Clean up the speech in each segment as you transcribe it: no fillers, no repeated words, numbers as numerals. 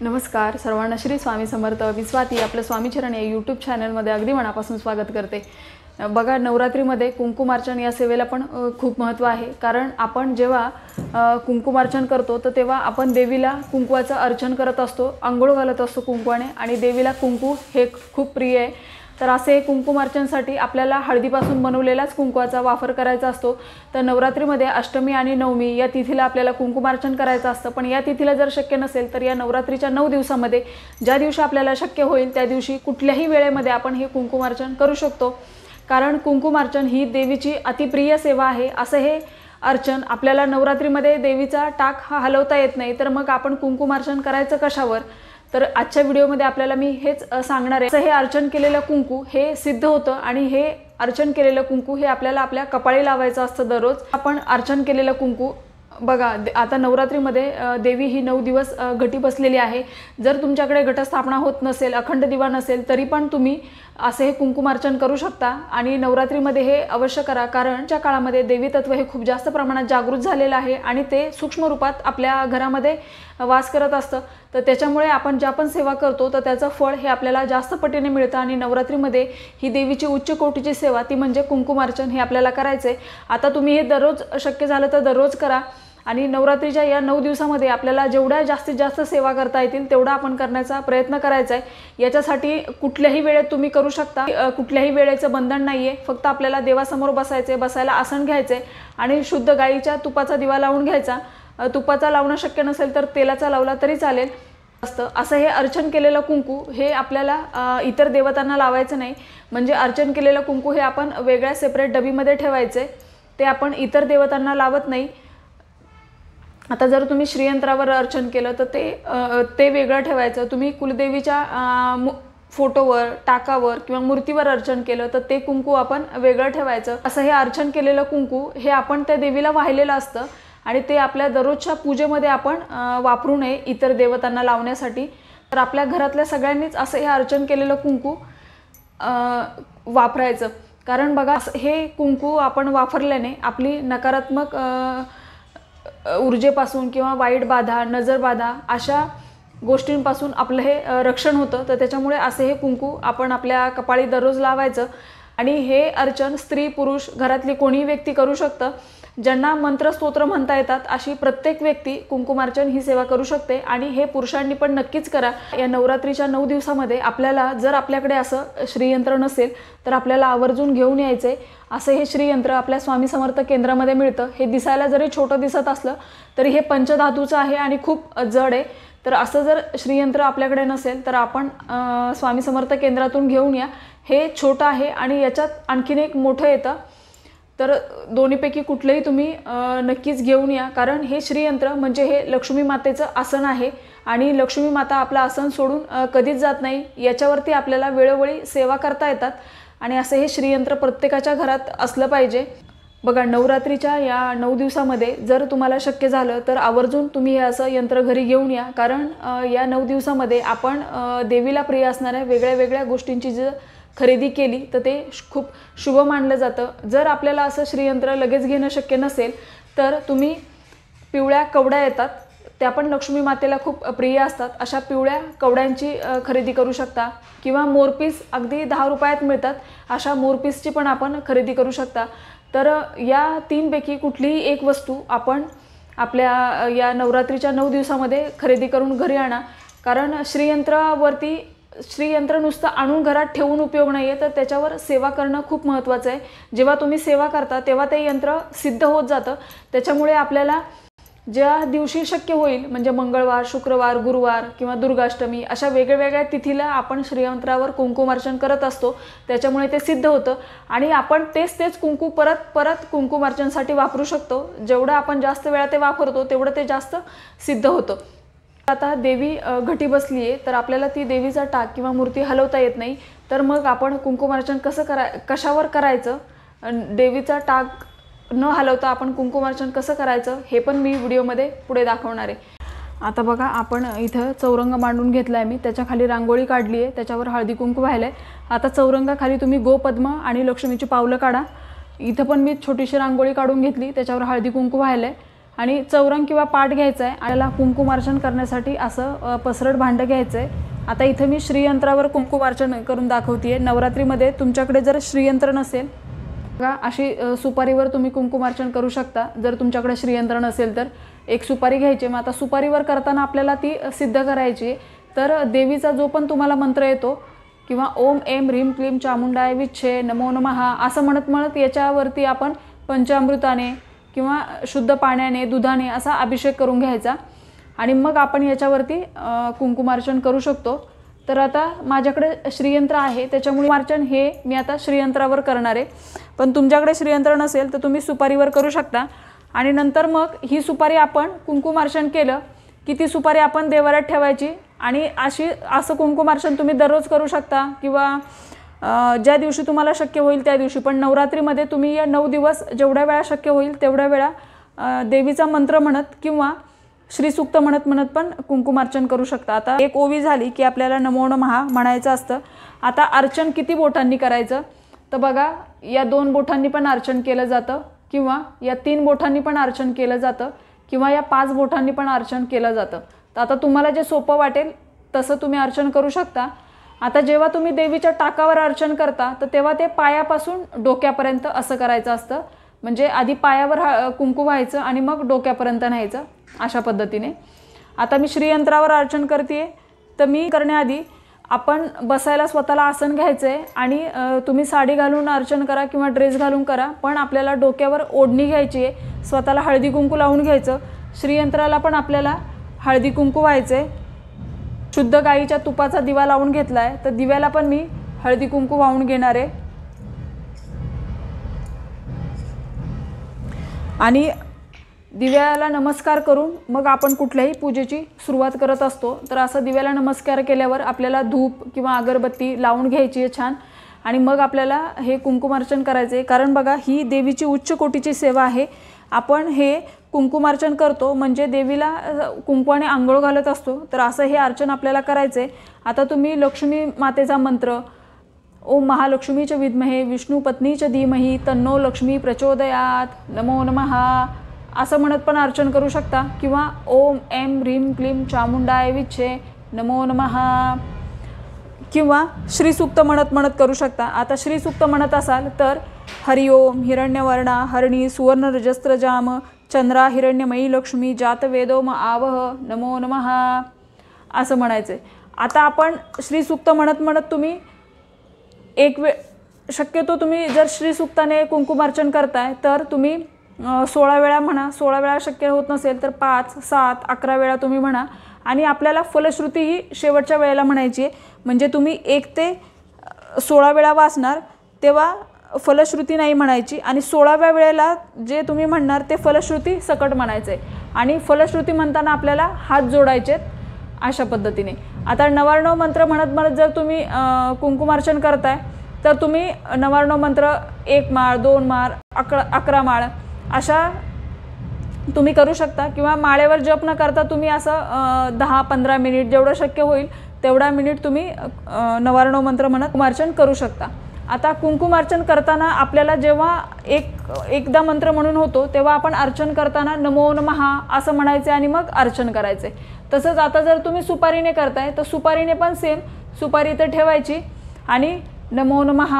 नमस्कार सर्वांना श्री स्वामी समर्थ विस्वाती आपलं स्वामीचरण या यूट्यूब चॅनलमध्ये अगदी मनापासून स्वागत करते। बघा नवरात्रीमध्ये कुंकुमार्चन या सेवेला पण खूप महत्त्व आहे। कारण आपण जेव्हा कुंकुमार्चन करतो तर तेव्हा आपण देवीला कुंकवाचं अर्चन करत असतो, अंघोळ घालत असतो कुंकवाने आणि देवीला कुंकू हे खूप प्रिय आहे। तर असे कुंकुमार्चनसाठी आपल्याला हळदीपासून बनवलेलाच कुंकवाचा वापर करायचा असतो। तर नवरात्रीमध्ये अष्टमी आणि नवमी या तिथीला आपल्याला कुंकुमार्चन करायचं असतं। पण या तिथीला जर शक्य नसेल तर या नवरात्रीच्या 9 दिवसामध्ये ज्या दिवशी आपल्याला शक्य होईल त्या दिवशी कुठल्याही वेळेमध्ये आपण हे कुंकुमार्चन करू शकतो। कारण कुंकुमार्चन ही देवीची अतिप्रिय सेवा आहे। असं हे अर्चन आपल्याला नवरात्रीमध्ये देवीचा टाक हा हलवता येत नाही, तर मग आपण कुंकुमार्चन करायचं कशावर? तर आजच्या व्हिडिओमध्ये आपल्याला मी हेच सांगणार आहे। हे अर्चन केलेलं कुंकू हे सिद्ध होतं आणि हे अर्चन केलेलं कुंकू हे आपल्याला आपल्या कपाळी लावायचं असतं दररोज। आपण अर्चन केलेलं कुंकू बघा आता नवरात्रीमध्ये देवी ही 9 दिवस घटी बसलेली आहे। जर तुमच्याकडे घटस्थापना होत नसेल, अखंड दिवा नसेल, तरी पण तुम्ही असे हे कुंकुमार्चन करू शकता आणि नवरात्रीमध्ये हे अवश्य करा। कारण च्या काळामध्ये देवी तत्व हे खूप जास्त प्रमाणात जागृत झालेलं आहे आणि ते सूक्ष्म रूपात आपल्या घरामध्ये वास करत असतं। तर त्याच्यामुळे आपण ज्या पण सेवा करतो तर त्याचं फळ हे आपल्याला जास्त पटीने मिळतं आणि नवरात्रीमध्ये ही देवीची उच्च कोटीची सेवा ती म्हणजे कुंकुमार्चन हे आपल्याला करायचं आहे। आता तुम्ही हे दररोज शक्य झालं तर दररोज करा आणि नवरात्रीच्या या 9 दिवसामध्ये आपल्याला जेवढ्या जास्तीत जास्त सेवा करता येतील तेवढा आपण करण्याचा प्रयत्न करायचा आहे। याच्यासाठी कुठल्याही वेळेत तुम्ही करू शकता, कुठल्याही वेळेचं बंधन नाही आहे। फक्त आपल्याला देवासमोर बसायचे, बसायला आसन घ्यायचे आणि शुद्ध गाईच्या तुपाचा दिवा लावून घ्यायचा। तुपाचा लावणं शक्य नसेल तर तेलाचा लावला तरी चालेल। असं हे अर्चन केलेलं कुंकू हे आपल्याला इतर देवतांना लावायचं नाही। म्हणजे अर्चन केलेलं कुंकू हे आपण वेगळ्या सेपरेट डबीमध्ये ठेवायचे, ते आपण इतर देवतांना लावत नाही। आता जर तुम्ही श्रीयंत्रावर अर्चन केलं तर ते वेगळं ठेवायचं। तुम्ही कुलदेवीच्या फोटोवर, टाकावर किंवा मूर्तीवर अर्चन केलं तर ते कुंकू आपण वेगळं ठेवायचं। असं हे अर्चन केलेलं कुंकू हे आपण त्या देवीला वाहिलेलं असतं आणि ते आपल्या दररोजच्या पूजेमध्ये आपण वापरू नये इतर देवतांना लावण्यासाठी। तर आपल्या घरातल्या सगळ्यांनीच असं हे अर्चन केलेलं कुंकू वापरायचं। कारण बघा हे कुंकू आपण वापरल्याने आपली नकारात्मक ऊर्जेपासून किंवा वाईट बाधा, नजर बाधा अशा गोष्टींपासून आपलं हे रक्षण होतं। तर त्याच्यामुळे असे हे कुंकू आपण आपल्या कपाळी दररोज लावायचं आणि हे अर्चन स्त्री पुरुष घरातली कोणीही व्यक्ती करू शकतं। ज्यांना मंत्र स्तोत्र म्हणता येतात अशी प्रत्येक व्यक्ती कुंकुमार्चन ही सेवा करू शकते आणि हे पुरुषांनी पण नक्कीच करा। या नवरात्रीच्या 9 दिवसामध्ये आपल्याला जर आपल्याकडे असं श्रीयंत्र नसेल तर आपल्याला आवर्जून घेऊन यायचे। असं हे श्रीयंत्र आपल्या स्वामी समर्थ केंद्रामध्ये मिळतं। हे दिसायला जरी छोटं दिसत असलं तरी हे पंचधातूचं आहे आणि खूप जड आहे। तर असं जर श्रीयंत्र आपल्याकडे नसेल तर आपण स्वामी समर्थ केंद्रातून घेऊन या। हे छोटं आहे आणि याच्यात आणखीन एक मोठं येतं, तर दोन्हीपैकी कुठलंही तुम्ही नक्कीच घेऊन या। कारण हे श्रीयंत्र म्हणजे हे लक्ष्मी मातेचं आसन आहे आणि लक्ष्मी माता आपलं आसन सोडून कधीच जात नाही। याच्यावरती आपल्याला वेळोवेळी सेवा करता येतात आणि असं हे श्रीयंत्र प्रत्येकाच्या घरात असलं पाहिजे। बघा नवरात्रीच्या या 9 दिवसामध्ये जर तुम्हाला शक्य झालं तर आवर्जून तुम्ही हे असं यंत्र घरी घेऊन या। कारण या 9 दिवसामध्ये आपण देवीला प्रिय असणाऱ्या वेगळ्या वेगळ्या गोष्टींची जर खरेदी केली तर ते खूप शुभ मानलं जातं। जर आपल्याला असं श्रीयंत्र लगेच घेणं शक्य नसेल तर तुम्ही पिवळ्या कवड्या येतात, त्या पण लक्ष्मी मातेला खूप प्रिय असतात। अशा पिवळ्या कवड्यांची खरेदी करू शकता किंवा मोरपीस अगदी 10 रुपयात मिळतात, अशा मोरपीसची पण आपण खरेदी करू शकता। तर या 3 पैकी कुठलीही एक वस्तू आपण आपल्या या नवरात्रीच्या 9 दिवसामध्ये खरेदी करून घरी आणा। कारण श्रीयंत्र नुसतं आणून घरात ठेवून उपयोग नाही आहे, तर त्याच्यावर सेवा करणं खूप महत्त्वाचं आहे। जेव्हा तुम्ही सेवा करता तेव्हा ते यंत्र सिद्ध होत जातं। त्याच्यामुळे आपल्याला ज्या दिवशी शक्य होईल म्हणजे मंगळवार, शुक्रवार, गुरुवार किंवा दुर्गाष्टमी अशा वेगवेगळ्या तिथीला आपण श्रीयंत्रावर कुंकुमार्चन करत असतो। त्याच्यामुळे ते सिद्ध होतं आणि आपण तेच कुंकू परत कुंकुमार्चनसाठी वापरू शकतो। जेवढं आपण जास्त वेळा ते वापरतो तेवढं ते जास्त सिद्ध होतं। आता देवी घटी बसली आहे तर आपल्याला ती देवीचा टाक किंवा मूर्ती हलवता येत नाही, तर मग आपण कुंकुमार्चन कशावर करायचं, देवीचा टाक न हलवता आपण कुंकुमार्चन कसं करायचं हे पण मी व्हिडिओमध्ये पुढे दाखवणार आहे। आता बघा आपण इथं चौरंग मांडून घेतला आहे मी, त्याच्या खाली रांगोळी काढली आहे, त्याच्यावर हळदी कुंकू वाहिलं आहे। आता चौरंगाखाली तुम्ही गोपद्म आणि लक्ष्मीची पावलं काढा। इथं पण मी छोटीशी रांगोळी काढून घेतली, त्याच्यावर हळदी कुंकू वाहिलं आहे। आणि चौरंग किंवा पाट घ्यायचा आहे. आणि कुंकुमार्चन करण्यासाठी असं पसरट भांडं घ्यायचं आहे. आता इथं मी श्रीयंत्रावर कुंकुमार्चन करून दाखवते. नवरात्रीमध्ये तुमच्याकडे जर श्रीयंत्र नसेल बघा, अशी सुपारीवर तुम्ही कुंकुमार्चन करू शकता. जर तुमच्याकडे श्रीयंत्र नसेल तर एक सुपारी घ्यायची. मग आता सुपारीवर करताना आपल्याला ती सिद्ध करायची. तर देवीचा जो पण तुम्हाला मंत्र येतो किंवा ओम ऐं ह्रीं क्लीं चामुंडाय विच्छे नमो नमः असं म्हणत म्हणत याच्यावरती आपण पंचामृताने किंवा शुद्ध पाण्याने दुधाने असा अभिषेक करून घ्यायचा आणि मग आपण याच्यावरती कुंकुमार्चन करू शकतो. तर आता माझ्याकडे श्रीयंत्र आहे त्याच्यामुळे कुंकुमार्चन हे मी आता श्रीयंत्रावर करणार आहे. पण तुमच्याकडे श्रीयंत्र नसेल तर तुम्ही सुपारीवर करू शकता. आणि नंतर मग ही सुपारी आपण कुंकुमार्चन केलं की ती सुपारी आपण देवाऱ्यात ठेवायची. आणि असं कुंकुमार्चन तुम्ही दररोज करू शकता किंवा ज्या दिवशी तुम्हाला शक्य होईल त्या दिवशी. पण नवरात्रीमध्ये तुम्ही या 9 दिवस जेवढ्या वेळा शक्य होईल तेवढ्या वेळा देवीचा मंत्र म्हणत किंवा श्रीसूक्त म्हणत म्हणत पण कुंकुमार्चन करू शकता. आता एक ओवी झाली की आपल्याला नमो नमः म्हणायचं असतं. आता अर्चन किती बोटांनी करायचं तर बघा, या 2 बोटांनी पण अर्चन केलं जातं किंवा या 3 बोटांनी पण अर्चन केलं जातं किंवा या 5 बोटांनी पण अर्चन केलं जातं. तर आता तुम्हाला जे सोपं वाटेल तसं तुम्ही अर्चन करू शकता. आता जेव्हा तुम्ही देवीच्या टाकावर अर्चन करता तर तेव्हा ते पायापासून डोक्यापर्यंत असं करायचं असतं. म्हणजे आधी पायावर कुंकू व्हायचं आणि मग डोक्यापर्यंत न्यायचं अशा पद्धतीने. आता मी श्रीयंत्रावर अर्चन करते. तर मी करण्याआधी आपण बसायला स्वतःला आसन घ्यायचं आहे आणि तुम्ही साडी घालून अर्चन करा किंवा ड्रेस घालून करा. पण आपल्याला डोक्यावर ओढणी घ्यायची आहे. स्वतःला हळदी कुंकू लावून घ्यायचं. श्रीयंत्राला पण आपल्याला हळदी कुंकू व्हायचं आहे. शुद्ध गाईच्या तुपाचा दिवा लावून घेतला आहे. तर दिव्याला पण मी हळदी कुंकू वाहून घेणार आहे. आणि दिव्याला नमस्कार करून मग आपण कुठल्याही पूजेची सुरुवात करत असतो. तर असं दिव्याला नमस्कार केल्यावर आपल्याला धूप किंवा अगरबत्ती लावून घ्यायची आहे छान. आणि मग आपल्याला हे कुंकुमार्चन करायचं आहे. कारण बघा, ही देवीची उच्च कोटीची सेवा आहे. आपण हे कुंकुमार्चन करतो म्हणजे देवीला कुंकवाने आंघोळ घालत असतो. तर असं हे अर्चन आपल्याला करायचं आहे. आता तुम्ही लक्ष्मी मातेचा मंत्र ओम महालक्ष्मीच विद्महे विष्णू पत्नीच धीमहि तन्नो लक्ष्मी प्रचोदयात नमो नमः असं म्हणत पण अर्चन करू शकता. किंवा ओम ऐं ह्रीं क्लीं चामुंडाय विच्छे नमो नमः किंवा श्रीसूक्त म्हणत म्हणत करू शकता. आता श्रीसूक्त म्हणत असाल तर हरि ओम हिरण्यवर्णा हरणी सुवर्ण रजस्त्रजाम चंद्रा हिरण्यमयी लक्ष्मी जातवेदोम आवह नमो नमः असं म्हणायचं. आता आपण श्रीसूक्त म्हणत म्हणत तुम्ही शक्यतो तुम्ही जर श्रीसूक्ताने कुंकुमार्चन करताय तर तुम्ही 16 वेळा म्हणा. 16 वेळा शक्य होत नसेल तर 5, 7, 11 वेळा तुम्ही म्हणा. आणि आपल्याला फलश्रुती ही शेवटच्या वेळेला म्हणायची आहे. म्हणजे तुम्ही 1 ते 16 वेळा वाचणार तेव्हा फलश्रुती नाही म्हणायची. आणि 16व्या वेळेला जे तुम्ही म्हणणार ते फलश्रुती सकट म्हणायचं आहे. आणि फलश्रुती म्हणताना आपल्याला हात जोडायचे अशा पद्धतीने. आता नवार्णव मंत्र म्हणत म्हणत जर तुम्ही कुंकुमार्चन करताय तर तुम्ही नवार्णव मंत्र 1 माळ 2 माळ 11 माळ अशा तुम्ही करू शकता. किंवा माळेवर जप न करता तुम्ही असं 10-15 मिनिट जेवढं शक्य होईल तेवढा मिनिट तुम्ही नवार्णव मंत्र म्हणत कुंकुमार्चन करू शकता. आता कुंकुमार्चन करताना आपल्याला जेव्हा एकदा मंत्र म्हणून होतो तेव्हा आपण अर्चन करताना नमो नमः असं म्हणायचे आणि मग अर्चन करायचे. तसंच आता जर तुम्ही सुपारीने करताय तर सुपारीने पण सेम सुपारी इथं ठेवायची आणि नमो नमः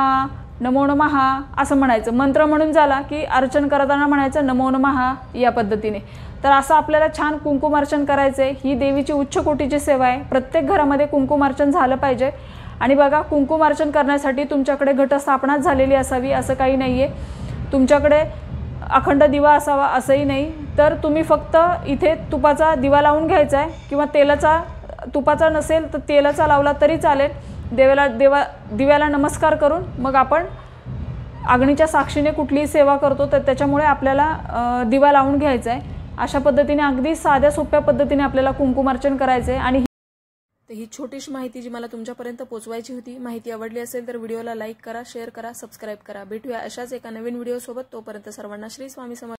नमो नमः असं म्हणायचं. मंत्र म्हणून झाला की अर्चन करताना म्हणायचं नमो नमः या पद्धतीने. तर असं आपल्याला छान कुंकुमार्चन करायचं आहे. ही देवीची उच्च कोटीची सेवा आहे. प्रत्येक घरामध्ये कुंकुमार्चन झालं पाहिजे. आणि बघा, कुंकुमार्चन करण्यासाठी तुमच्याकडे घटस्थापनाच झालेली असावी असं काही नाही आहे. तुमच्याकडे अखंड दिवा असावा असंही नाही. तर तुम्ही फक्त इथे तुपाचा दिवा लावून घ्यायचा आहे किंवा तुपाचा नसेल तर तेलाचा लावला तरी चालेल. दिव्याला नमस्कार करून मग आपण अग्नीच्या साक्षीने कुठलीही सेवा करतो तर त्याच्यामुळे आपल्याला दिवा लावून घ्यायचा आहे. अशा पद्धतीने अगदी साध्या सोप्या पद्धतीने आपल्याला कुंकुमार्चन करायचं आहे. आणि ही छोटीशी माहिती जी मला तुमच्यापर्यंत पोहोचवायची होती. माहिती आवडली असेल तर व्हिडिओला लाईक करा, शेअर करा, सबस्क्राईब करा. भेटूया अशाच एका नवीन व्हिडिओसोबत. तोपर्यंत सर्वांना श्री स्वामी समर्थ.